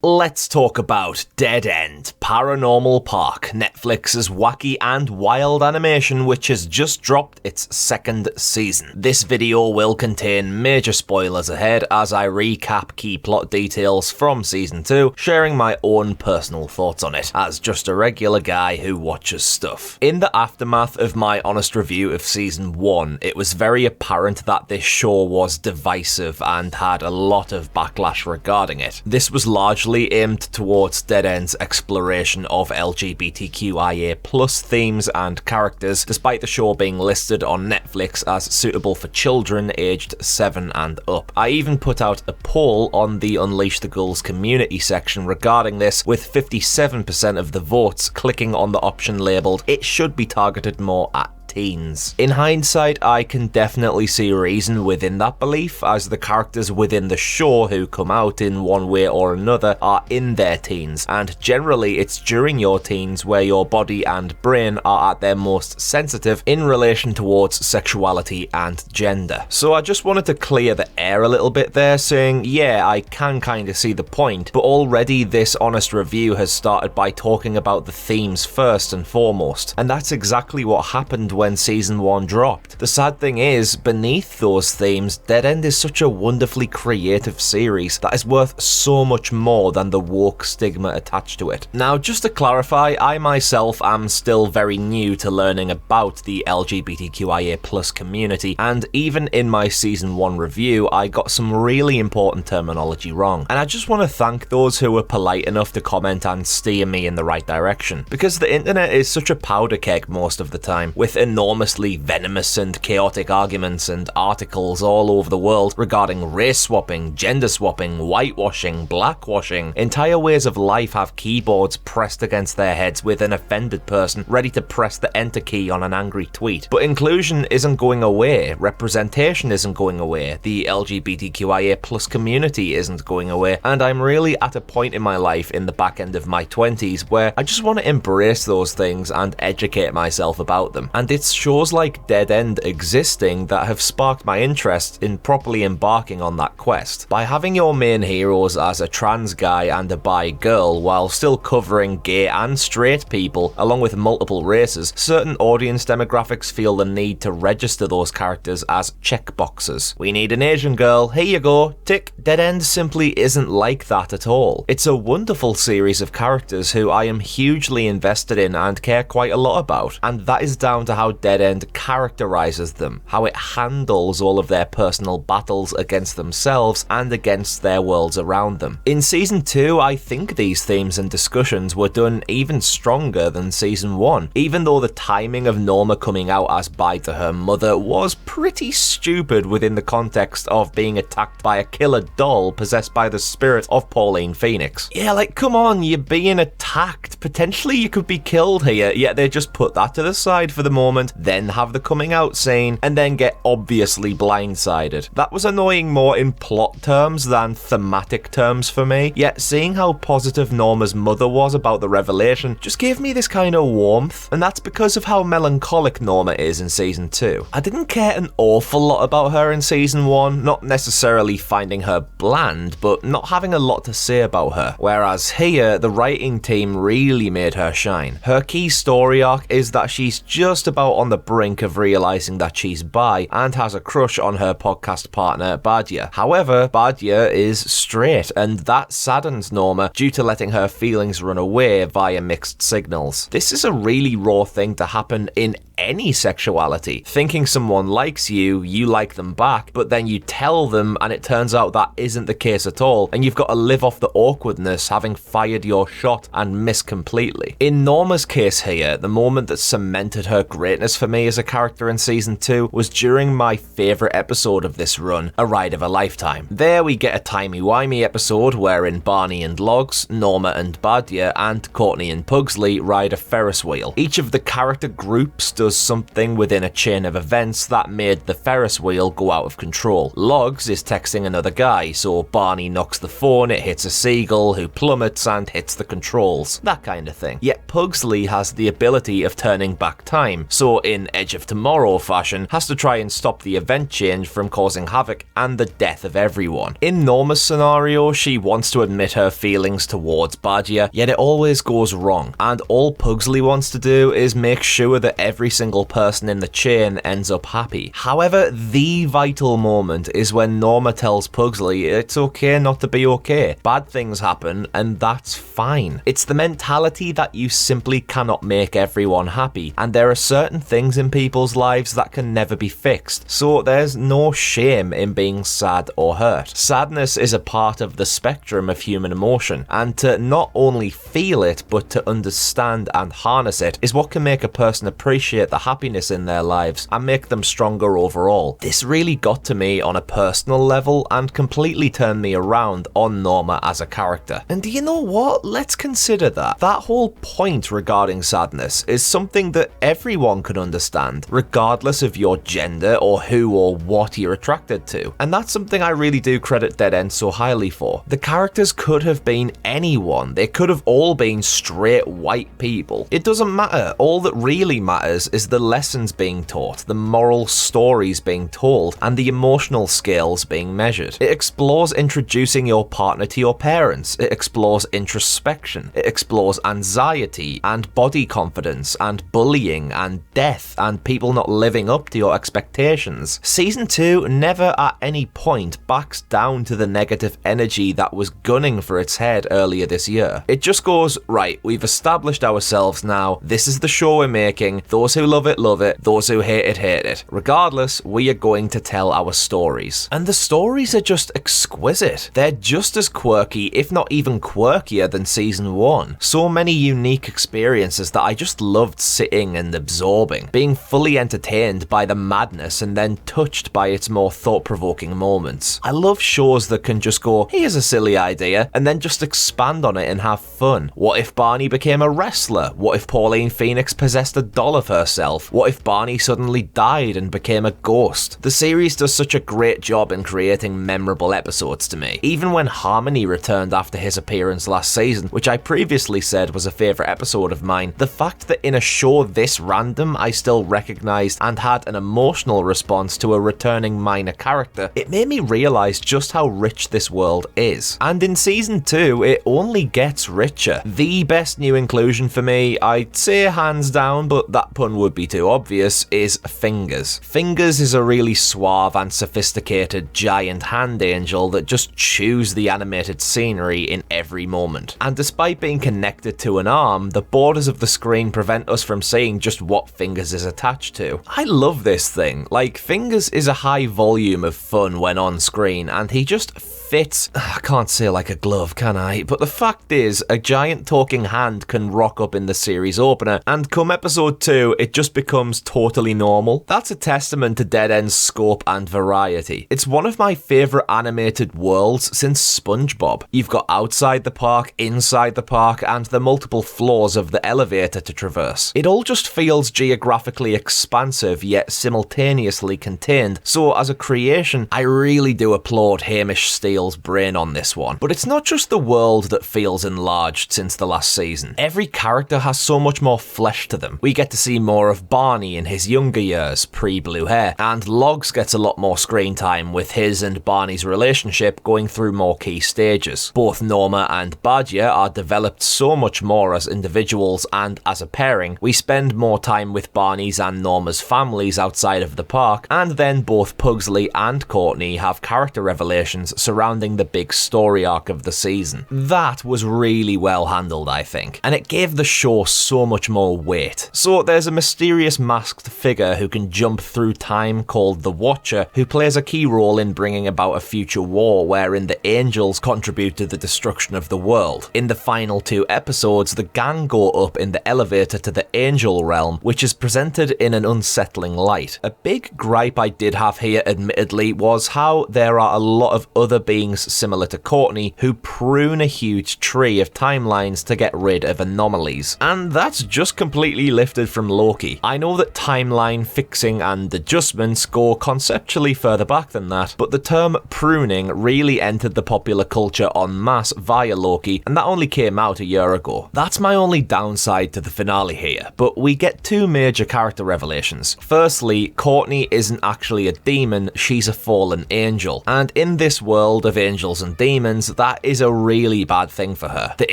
Let's talk about Dead End, Paranormal Park, Netflix's wacky and wild animation which has just dropped its second season. This video will contain major spoilers ahead as I recap key plot details from season 2, sharing my own personal thoughts on it, as just a regular guy who watches stuff. In the aftermath of my honest review of season 1, it was very apparent that this show was divisive and had a lot of backlash regarding it. This was largely aimed towards Dead End's exploration of LGBTQIA+ themes and characters, despite the show being listed on Netflix as suitable for children aged 7 and up. I even put out a poll on the Unleash the Ghouls community section regarding this, with 57% of the votes clicking on the option labelled "it should be targeted more at teens." In hindsight, I can definitely see reason within that belief, as the characters within the show who come out in one way or another are in their teens, and generally it's during your teens where your body and brain are at their most sensitive in relation towards sexuality and gender. So I just wanted to clear the air a little bit there, saying yeah, I can kind of see the point, but already this honest review has started by talking about the themes first and foremost, and that's exactly what happened when season 1 dropped. The sad thing is, beneath those themes, Dead End is such a wonderfully creative series that is worth so much more than the woke stigma attached to it. Now, just to clarify, I myself am still very new to learning about the LGBTQIA+ community, and even in my season 1 review, I got some really important terminology wrong. And I just want to thank those who were polite enough to comment and steer me in the right direction, because the internet is such a powder keg most of the time, with enormously venomous and chaotic arguments and articles all over the world regarding race swapping, gender swapping, whitewashing, blackwashing. Entire ways of life have keyboards pressed against their heads with an offended person ready to press the enter key on an angry tweet. But inclusion isn't going away, representation isn't going away, the LGBTQIA+ community isn't going away, and I'm really at a point in my life in the back end of my 20s where I just want to embrace those things and educate myself about them. And it's shows like Dead End existing that have sparked my interest in properly embarking on that quest. By having your main heroes as a trans guy and a bi girl while still covering gay and straight people along with multiple races, certain audience demographics feel the need to register those characters as checkboxes. We need an Asian girl, here you go, tick. Dead End simply isn't like that at all. It's a wonderful series of characters who I am hugely invested in and care quite a lot about, and that is down to how Dead End characterizes them, how it handles all of their personal battles against themselves and against their worlds around them. In season 2, I think these themes and discussions were done even stronger than season 1, even though the timing of Norma coming out as bi to her mother was pretty stupid within the context of being attacked by a killer doll possessed by the spirit of Pauline Phoenix. Yeah, like, come on, you're being attacked, potentially you could be killed here, yet they just put that to the side for the moment, then have the coming out scene, and then get obviously blindsided. That was annoying more in plot terms than thematic terms for me, yet seeing how positive Norma's mother was about the revelation just gave me this kind of warmth, and that's because of how melancholic Norma is in season 2. I didn't care an awful lot about her in season 1, not necessarily finding her bland, but not having a lot to say about her, whereas here, the writing team really made her shine. Her key story arc is that she's just about on the brink of realizing that she's bi and has a crush on her podcast partner Badia. However, Badia is straight, and that saddens Norma due to letting her feelings run away via mixed signals. This is a really raw thing to happen in any sexuality. Thinking someone likes you, you like them back, but then you tell them and it turns out that isn't the case at all, and you've got to live off the awkwardness having fired your shot and missed completely. In Norma's case here, the moment that cemented her greatness for me as a character in season 2 was during my favourite episode of this run, A Ride of a Lifetime. There we get a timey-wimey episode wherein Barney and Logs, Norma and Badia, and Courtney and Pugsley ride a Ferris wheel. Each of the character groups does does something within a chain of events that made the Ferris wheel go out of control. Logs is texting another guy, so Barney knocks the phone, it hits a seagull who plummets and hits the controls, that kind of thing. Yet Pugsley has the ability of turning back time, so in Edge of Tomorrow fashion, has to try and stop the event change from causing havoc and the death of everyone. In Norma's scenario, she wants to admit her feelings towards Badger, yet it always goes wrong, and all Pugsley wants to do is make sure that every single person in the chain ends up happy. However, the vital moment is when Norma tells Pugsley it's okay not to be okay. Bad things happen, and that's fine. It's the mentality that you simply cannot make everyone happy, and there are certain things in people's lives that can never be fixed, so there's no shame in being sad or hurt. Sadness is a part of the spectrum of human emotion, and to not only feel it, but to understand and harness it is what can make a person appreciate the happiness in their lives and make them stronger overall. This really got to me on a personal level and completely turned me around on Norma as a character. And do you know what? Let's consider that. That whole point regarding sadness is something that everyone can understand, regardless of your gender or who or what you're attracted to. And that's something I really do credit Dead End so highly for. The characters could have been anyone. They could have all been straight white people. It doesn't matter. All that really matters is the lessons being taught, the moral stories being told, and the emotional scales being measured. It explores introducing your partner to your parents. It explores introspection. It explores anxiety and body confidence and bullying and death and people not living up to your expectations. Season 2 never at any point backs down to the negative energy that was gunning for its head earlier this year. It just goes, right, we've established ourselves now, this is the show we're making, those who love it, those who hate it. Regardless, we are going to tell our stories. And the stories are just exquisite. They're just as quirky, if not even quirkier than season 1. So many unique experiences that I just loved sitting and absorbing, being fully entertained by the madness and then touched by its more thought-provoking moments. I love shows that can just go, here's a silly idea, and then just expand on it and have fun. What if Barney became a wrestler? What if Pauline Phoenix possessed a doll of herself? What if Barney suddenly died and became a ghost? The series does such a great job in creating memorable episodes to me. Even when Harmony returned after his appearance last season, which I previously said was a favourite episode of mine, the fact that in a show this random I still recognised and had an emotional response to a returning minor character, it made me realise just how rich this world is. And in season 2, it only gets richer. The best new inclusion for me, I'd say hands down, but that pun would be too obvious, is Fingers. Fingers is a really suave and sophisticated giant hand angel that just chews the animated scenery in every moment. And despite being connected to an arm, the borders of the screen prevent us from seeing just what Fingers is attached to. I love this thing. Like, Fingers is a high volume of fun when on screen, and he just fits, I can't say like a glove, can I? But the fact is, a giant talking hand can rock up in the series opener, and come episode 2, it just becomes totally normal. That's a testament to Dead End's scope and variety. It's one of my favourite animated worlds since SpongeBob. You've got outside the park, inside the park, and the multiple floors of the elevator to traverse. It all just feels geographically expansive yet simultaneously contained, so as a creation, I really do applaud Hamish Steele's brain on this one. But it's not just the world that feels enlarged since the last season. Every character has so much more flesh to them. We get to see more of Barney in his younger years, pre-blue hair, and Logs gets a lot more screen time with his and Barney's relationship going through more key stages. Both Norma and Badger are developed so much more as individuals, and as a pairing, we spend more time with Barney's and Norma's families outside of the park, and then both Pugsley and Courtney have character revelations surrounding the big story arc of the season. That was really well handled, I think, and it gave the show so much more weight. So there's a mysterious masked figure who can jump through time called the Watcher, who plays a key role in bringing about a future war wherein the angels contribute to the destruction of the world. In the final 2 episodes, the gang go up in the elevator to the angel realm, which is presented in an unsettling light. A big gripe I did have here, admittedly, was how there are a lot of other beings beings similar to Courtney who prune a huge tree of timelines to get rid of anomalies. And that's just completely lifted from Loki. I know that timeline fixing and adjustments go conceptually further back than that, but the term pruning really entered the popular culture en masse via Loki, and that only came out a year ago. That's my only downside to the finale here, but we get two major character revelations. Firstly, Courtney isn't actually a demon, she's a fallen angel, and in this world of angels and demons, that is a really bad thing for her. The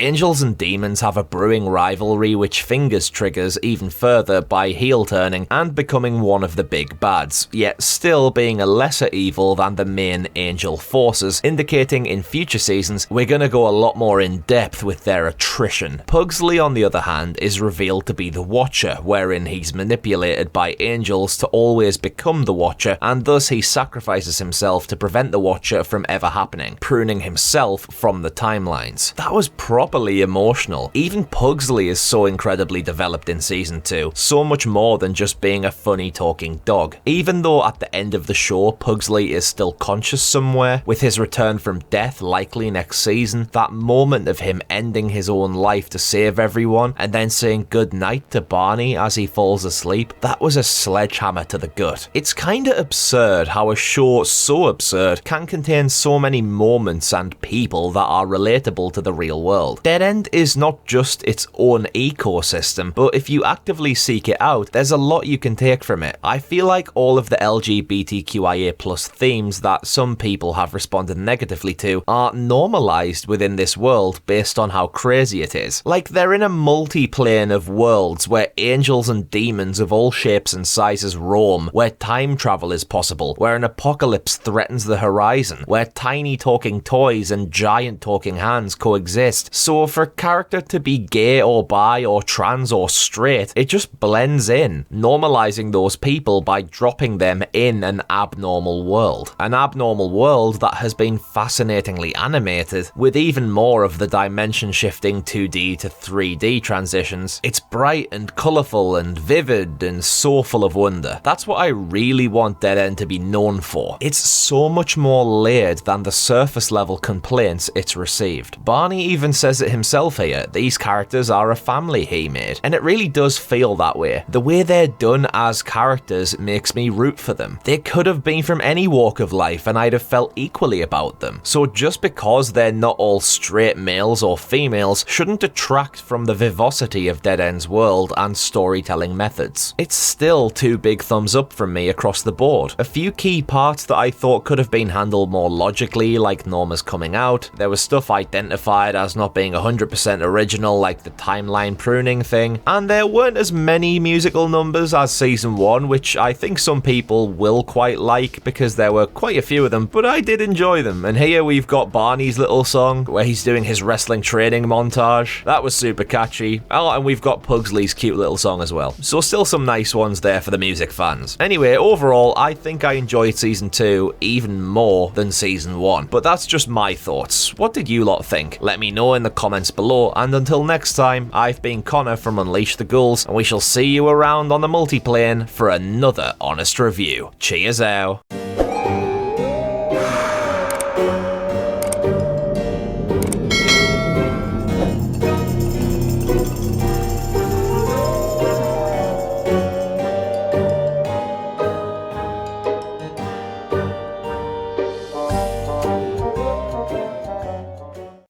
angels and demons have a brewing rivalry which fingers triggers even further by heel turning and becoming one of the big bads, yet still being a lesser evil than the main angel forces, indicating in future seasons we're gonna go a lot more in depth with their attrition. Pugsley, on the other hand, is revealed to be the Watcher, wherein he's manipulated by angels to always become the Watcher, and thus he sacrifices himself to prevent the Watcher from ever happening, pruning himself from the timelines. That was properly emotional. Even Pugsley is so incredibly developed in season 2, so much more than just being a funny talking dog. Even though at the end of the show Pugsley is still conscious somewhere, with his return from death likely next season, that moment of him ending his own life to save everyone and then saying goodnight to Barney as he falls asleep, that was a sledgehammer to the gut. It's kinda absurd how a show so absurd can contain so many moments and people that are relatable to the real world. Dead End is not just its own ecosystem, but if you actively seek it out, there's a lot you can take from it. I feel like all of the LGBTQIA+ themes that some people have responded negatively to are normalized within this world based on how crazy it is. Like, they're in a multiplane of worlds where angels and demons of all shapes and sizes roam, where time travel is possible, where an apocalypse threatens the horizon, where tiny talking toys and giant talking hands coexist. So for a character to be gay or bi or trans or straight, it just blends in, normalizing those people by dropping them in an abnormal world. An abnormal world that has been fascinatingly animated, with even more of the dimension shifting 2D to 3D transitions. It's bright and colourful and vivid and so full of wonder. That's what I really want Dead End to be known for. It's so much more layered than the surface level complaints it's received. Barney even says it himself here, these characters are a family he made, and it really does feel that way. The way they're done as characters makes me root for them. They could have been from any walk of life and I'd have felt equally about them. So just because they're not all straight males or females shouldn't detract from the vivacity of Dead End's world and storytelling methods. It's still two big thumbs up from me across the board. A few key parts that I thought could have been handled more logically, like Norma's coming out. There was stuff identified as not being 100% original, like the timeline pruning thing, and there weren't as many musical numbers as season 1, which I think some people will quite like because there were quite a few of them, but I did enjoy them. And here we've got Barney's little song where he's doing his wrestling training montage. That was super catchy. Oh, and we've got Pugsley's cute little song as well. So still some nice ones there for the music fans. Anyway, overall, I think I enjoyed season 2 even more than season 1, but that's just my thoughts. What did you lot think? Let me know in the comments below, and until next time, I've been Connor from Unleash the Ghouls, and we shall see you around on the multiplane for another honest review. Cheers out.